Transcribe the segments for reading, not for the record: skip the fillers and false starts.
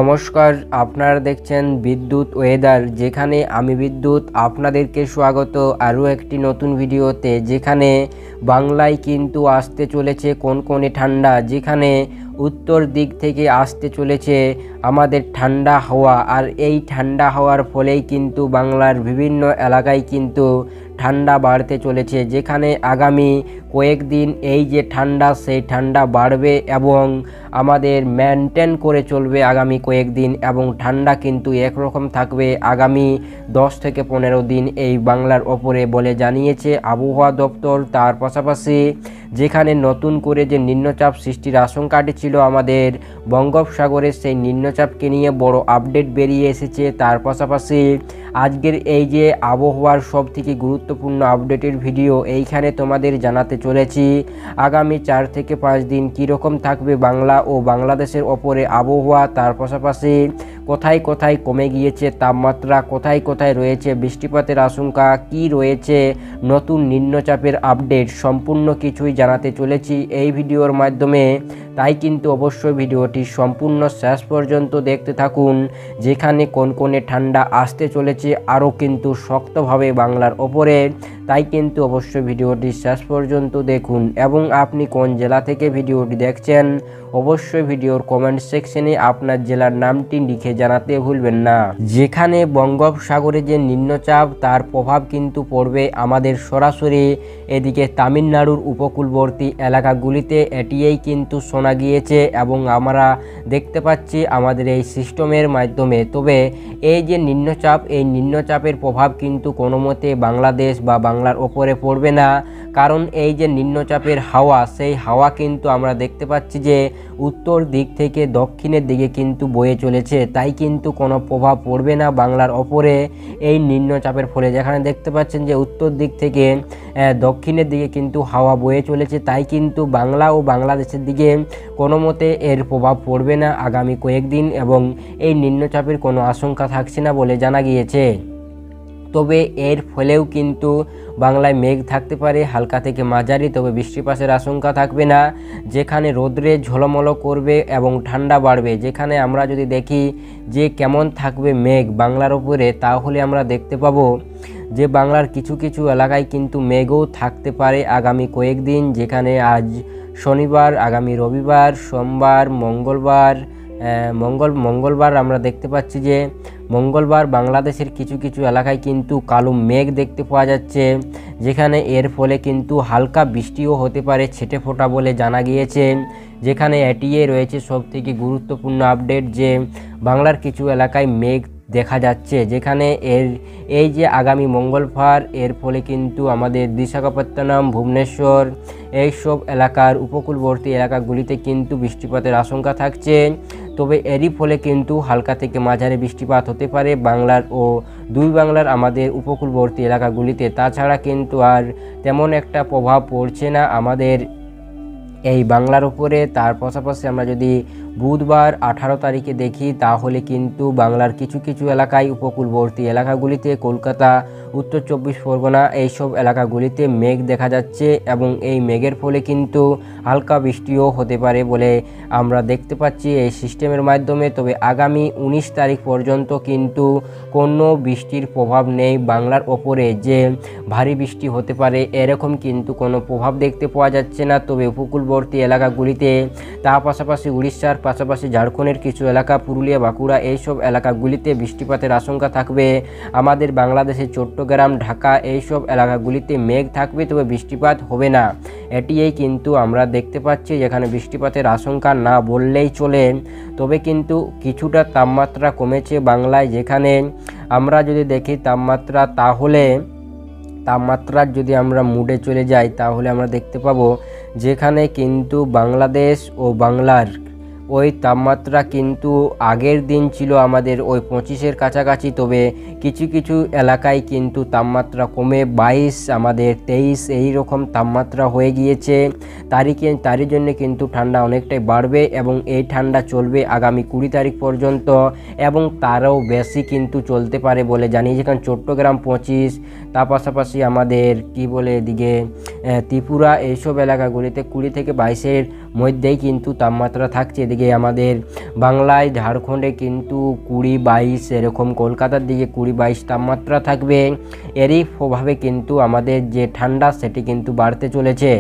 নমস্কার, আপনারা দেখছেন বিদ্যুৎ ওয়েদার, যেখানে আমি বিদ্যুৎ আপনাদেরকে স্বাগত আরও একটি নতুন ভিডিওতে। যেখানে বাংলায় কিন্তু আসতে চলেছে কনকনে ঠান্ডা, যেখানে উত্তর দিক থেকে আসতে চলেছে আমাদের ঠান্ডা হাওয়া। আর এই ঠান্ডা হাওয়ার ফলেই কিন্তু বাংলার বিভিন্ন এলাকায় কিন্তু ঠান্ডা বাড়তে চলেছে, যেখানে আগামী কয়েকদিন এই যে ঠান্ডা, সেই ঠান্ডা বাড়বে এবং আমাদের মেনটেন করে চলবে আগামী কয়েকদিন, এবং ঠান্ডা কিন্তু একরকম থাকবে আগামী 10 থেকে 15 দিন এই বাংলার ওপরে বলে জানিয়েছে আবহাওয়া দপ্তর। তার পাশাপাশি যেখানে নতুন করে যে নিম্নচাপ সৃষ্টির আশঙ্কাটি ছিল আমাদের বঙ্গোপসাগরে, সেই নিম্নচাপকে নিয়ে বড় আপডেট বেরিয়ে এসেছে। তার পাশাপাশি আজকের এই যে আবহাওয়ার সব থেকে গুরুত্বপূর্ণ আপডেটের ভিডিও এইখানে তোমাদের জানাতে চলেছি আগামী 4 থেকে 5 দিন কীরকম থাকবে বাংলা ও বাংলাদেশের ওপরে আবহাওয়া। তার পাশাপাশি কোথায় কোথায় কমে গিয়েছে তাপমাত্রা, কোথায় কোথায় রয়েছে বৃষ্টিপাতের আশঙ্কা, কি রয়েছে নতুন নিম্নচাপের আপডেট, সম্পূর্ণ কিছুই জানাতে চলেছি এই ভিডিওর মাধ্যমে। তাই কিন্তু অবশ্যই ভিডিওটি সম্পূর্ণ শেষ পর্যন্ত দেখতে থাকুন, যেখানে কনকনে ঠান্ডা আসতে চলেছে আরও কিন্তু শক্তভাবে বাংলার ওপরে। তাই কিন্তু অবশ্যই ভিডিওটি শেষ পর্যন্ত দেখুন, এবং আপনি কোন জেলা থেকে ভিডিওটি দেখছেন অবশ্যই ভিডিওর কমেন্ট সেকশনে আপনার জেলার নামটি লিখে জানাতে ভুলবেন না। যেখানে বঙ্গোপসাগরে যে নিম্নচাপ, তার প্রভাব কিন্তু পড়বে আমাদের সরাসরি এদিকে তামিলনাড়ুর উপকূলবর্তী এলাকাগুলিতে, এটিই কিন্তু শোনা গিয়েছে এবং আমরা দেখতে পাচ্ছি আমাদের এই সিস্টেমের মাধ্যমে। তবে এই যে নিম্নচাপ, এই নিম্নচাপের প্রভাব কিন্তু কোনো মতে বাংলাদেশ বা বাংলার ওপরে পড়বে না, কারণ এই যে নিম্নচাপের হাওয়া, সেই হাওয়া কিন্তু আমরা দেখতে পাচ্ছি যে উত্তর দিক থেকে দক্ষিণের দিকে কিন্তু বয়ে চলেছে। তাই কিন্তু কোনো প্রভাব পড়বে না বাংলার ওপরে এই নিম্নচাপের ফলে। যেখানে দেখতে পাচ্ছেন যে উত্তর দিক থেকে দক্ষিণের দিকে কিন্তু হাওয়া বয়ে চলেছে, তাই কিন্তু বাংলা ও বাংলাদেশের দিকে কোনো মতে এর প্রভাব পড়বে না আগামী কয়েকদিন, এবং এই নিম্নচাপের কোনো আশঙ্কা থাকছে না বলে জানা গিয়েছে। তবে এর ফলেও কিন্তু বাংলায় মেঘ থাকতে পারে হালকা থেকে মাঝারি, তবে বৃষ্টিপাতের আশঙ্কা থাকবে না। যেখানে রোদ্রে ঝলমলো করবে এবং ঠান্ডা বাড়বে। যেখানে আমরা যদি দেখি যে কেমন থাকবে মেঘ বাংলার উপরে, তাহলে আমরা দেখতে পাবো যে বাংলার কিছু কিছু এলাকায় কিন্তু মেঘও থাকতে পারে আগামী কয়েকদিন। যেখানে আজ শনিবার, আগামী রবিবার, সোমবার, মঙ্গলবার আমরা দেখতে পাচ্ছি যে মঙ্গলবার বাংলাদেশের কিছু কিছু এলাকায় কিন্তু কালো মেঘ দেখতে পাওয়া যাচ্ছে, যেখানে এর ফলে কিন্তু হালকা বৃষ্টিও হতে পারে ছেটে ফোঁটা বলে জানা গিয়েছে। যেখানে এটিই রয়েছে সবথেকে গুরুত্বপূর্ণ আপডেট যে বাংলার কিছু এলাকায় মেঘ দেখা যাচ্ছে। যেখানে এই যে আগামী মঙ্গলবার, এর ফলে কিন্তু আমাদের বিশাখাপত্তনম, ভুবনেশ্বর এইসব এলাকার উপকূলবর্তী এলাকাগুলিতে কিন্তু বৃষ্টিপাতের আশঙ্কা থাকছে। তবে এরই ফলে কিন্তু হালকা থেকে মাঝারি বৃষ্টিপাত হতে পারে বাংলার ও দুই বাংলার আমাদের উপকূলবর্তী এলাকাগুলিতে। তাছাড়া কিন্তু আর তেমন একটা প্রভাব পড়ছে না আমাদের এই বাংলার উপরে। তার পাশাপাশি আমরা যদি বুধবার 18 তারিখে দেখি, তাহলে কিন্তু বাংলার কিছু কিছু এলাকায় উপকূলবর্তী এলাকাগুলিতে, কলকাতা, উত্তর 24 পরগনা এইসব এলাকাগুলিতে মেঘ দেখা যাচ্ছে, এবং এই মেঘের ফলে কিন্তু হালকা বৃষ্টিও হতে পারে বলে আমরা দেখতে পাচ্ছি এই সিস্টেমের মাধ্যমে। তবে আগামী 19 তারিখ পর্যন্ত কিন্তু কোনো বৃষ্টির প্রভাব নেই বাংলার ওপরে, যে ভারী বৃষ্টি হতে পারে এরকম কিন্তু কোনো প্রভাব দেখতে পাওয়া যাচ্ছে না। তবে উপকূলবর্তী এলাকাগুলিতে, তার পাশাপাশি উড়িষ্যার পাশাপাশি ঝাড়খণ্ডের কিছু এলাকা, পুরুলিয়া, বাঁকুড়া এইসব এলাকাগুলিতে বৃষ্টিপাতের আশঙ্কা থাকবে। আমাদের বাংলাদেশের চট্টগ্রাম, ঢাকা এইসব এলাকাগুলিতে মেঘ থাকবে, তবে বৃষ্টিপাত হবে না। এটিই কিন্তু আমরা দেখতে পাচ্ছি, যেখানে বৃষ্টিপাতের আশঙ্কা না বললেই চলে। তবে কিন্তু কিছুটা তাপমাত্রা কমেছে বাংলায়। যেখানে আমরা যদি দেখি তাপমাত্রা, তাহলে তাপমাত্রার যদি আমরা মুডে চলে যাই, তাহলে আমরা দেখতে পাবো যেখানে কিন্তু বাংলাদেশ ও বাংলার ওই তাপমাত্রা কিন্তু আগের দিন ছিল আমাদের ওই 25-এর কাছাকাছি। তবে কিছু কিছু এলাকায় কিন্তু তাপমাত্রা কমে 22, আমাদের 23 এই রকম তাপমাত্রা হয়ে গিয়েছে। তারই জন্য কিন্তু ঠান্ডা অনেকটাই বাড়বে, এবং এই ঠান্ডা চলবে আগামী 20 তারিখ পর্যন্ত, এবং তারও বেশি কিন্তু চলতে পারে বলে জানি। যেখানে চট্টগ্রাম 25, তার পাশাপাশি আমাদের কি বলে এদিকে ত্রিপুরা এইসব এলাকাগুলিতে 20 থেকে 22-এর মধ্যেই কিন্তু তাপমাত্রা থাকছে। এদিকে আমাদের বাংলায় ঝাড়খণ্ডে কিন্তু 20-22 এরকম, কলকাতার দিকে 20-22 তাপমাত্রা থাকবে। এরই প্রভাবে কিন্তু আমাদের যে ঠান্ডা সেটি কিন্তু বাড়তে চলেছে।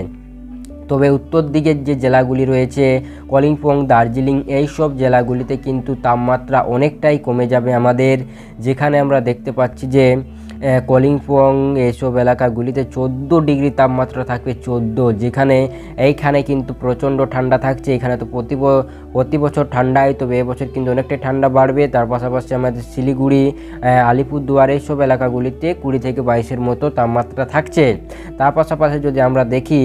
তবে উত্তর দিকের যে জেলাগুলি রয়েছে কালিম্পং, দার্জিলিং, এই সব জেলাগুলিতে কিন্তু তাপমাত্রা অনেকটাই কমে যাবে আমাদের, যেখানে আমরা দেখতে পাচ্ছি যে কালিম্পং এইসব এলাকাগুলিতে 14 ডিগ্রি তাপমাত্রা থাকবে, 14, যেখানে এইখানে কিন্তু প্রচণ্ড ঠান্ডা থাকছে। এখানে তো প্রতি বছর ঠান্ডা হয়, তবে এবছর কিন্তু অনেকটাই ঠান্ডা বাড়বে। তার পাশাপাশি আমাদের শিলিগুড়ি, আলিপুরদুয়ার এইসব এলাকাগুলিতে 20 থেকে 22-এর মতো তাপমাত্রা থাকছে। তার পাশাপাশি যদি আমরা দেখি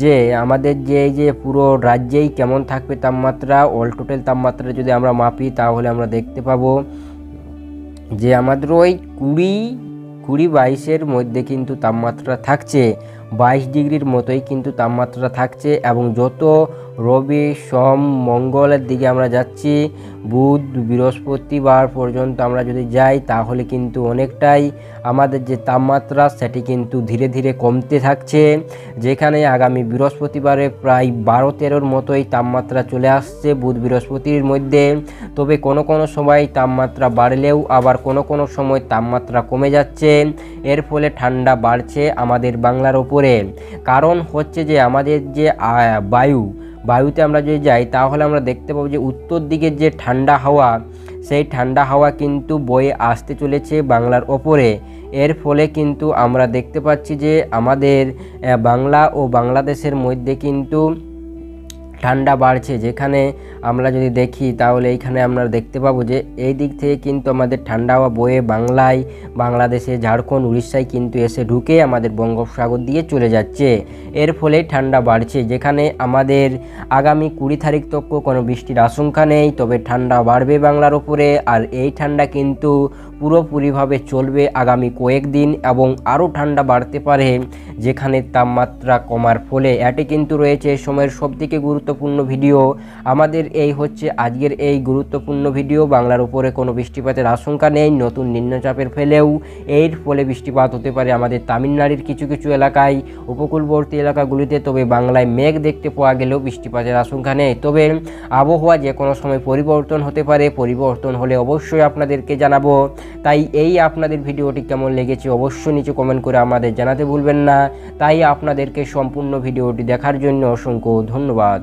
যে আমাদের যে পুরো রাজ্যেই কেমন থাকবে তাপমাত্রা, অল টোটাল তাপমাত্রা যদি আমরা মাপি তাহলে আমরা দেখতে পাবো যে আমাদের ওই 20-22-এর মধ্যে কিন্তু তাপমাত্রা থাকছে, 22 ডিগ্রির মতোই কিন্তু তাপমাত্রা থাকছে। এবং যত রবি, সোম, মঙ্গলের দিকে আমরা যাচ্ছি, বুধ, বৃহস্পতিবার পর্যন্ত আমরা যদি যাই তাহলে কিন্তু অনেকটাই আমাদের যে তাপমাত্রা সেটি কিন্তু ধীরে ধীরে কমতে থাকছে, যেখানে আগামী বৃহস্পতিবারে প্রায় 12-13-এর মতোই তাপমাত্রা চলে আসছে বুধ বৃহস্পতির মধ্যে। তবে কোনো সময় তাপমাত্রা বাড়লেও আবার কোনো সময় তাপমাত্রা কমে যাচ্ছে। এর ফলে ঠান্ডা বাড়ছে আমাদের বাংলার ওপরে। কারণ হচ্ছে যে আমাদের যে বায়ুতে আমরা যদি যাই তাহলে আমরা দেখতে পাবো যে উত্তর দিকের যে ঠান্ডা হাওয়া, সেই ঠান্ডা হাওয়া কিন্তু বয়ে আসতে চলেছে বাংলার ওপরে। এর ফলে কিন্তু আমরা দেখতে পাচ্ছি যে আমাদের বাংলা ও বাংলাদেশের মধ্যে কিন্তু ঠান্ডা বাড়ছে। যেখানে আমরা যদি দেখি তাহলে এইখানে আমরা দেখতে পাবো যে এই দিক থেকে কিন্তু আমাদের ঠান্ডা হাওয়া বয়ে বাংলাদেশে, ঝাড়খণ্ড, উড়িষ্যায় কিন্তু এসে ঢুকে আমাদের বঙ্গোপসাগর দিয়ে চলে যাচ্ছে। এর ফলে ঠান্ডা বাড়ছে, যেখানে আমাদের আগামী 20 তারিখ তক কোনো বৃষ্টির আশঙ্কা নেই, তবে ঠান্ডা বাড়বে বাংলার উপরে। আর এই ঠান্ডা কিন্তু পুরোপুরিভাবে চলবে আগামী কয়েকদিন এবং আরও ঠান্ডা বাড়তে পারে, যেখানে তাপমাত্রা কমার ফলে। এটি কিন্তু রয়েছে এই সময়ের সবথেকে গুরুত্বপূর্ণ ভিডিও। আমাদের এই হচ্ছে আজকের এই গুরুত্বপূর্ণ ভিডিও। বাংলার উপরে কোনো বৃষ্টিপাতের আশঙ্কা নেই, নতুন নিম্নচাপের ফেলেও এর ফলে বৃষ্টিপাত হতে পারে আমাদের তামিলনাড়ুর কিছু এলাকায়, উপকূলবর্তী এলাকাগুলিতে। তবে বাংলায় মেঘ দেখতে পাওয়া গেলেও বৃষ্টিপাতের আশঙ্কা নেই। তবে আবহাওয়া যে কোনো সময় পরিবর্তন হতে পারে, পরিবর্তন হলে অবশ্যই আপনাদেরকে জানাবো। তাই এই আপনাদের ভিডিওটি কেমন লেগেছে অবশ্যই নিচে কমেন্ট করে আমাদের জানাতে ভুলবেন না। তাই আপনাদেরকে সম্পূর্ণ ভিডিওটি দেখার জন্য অসংখ্য ধন্যবাদ।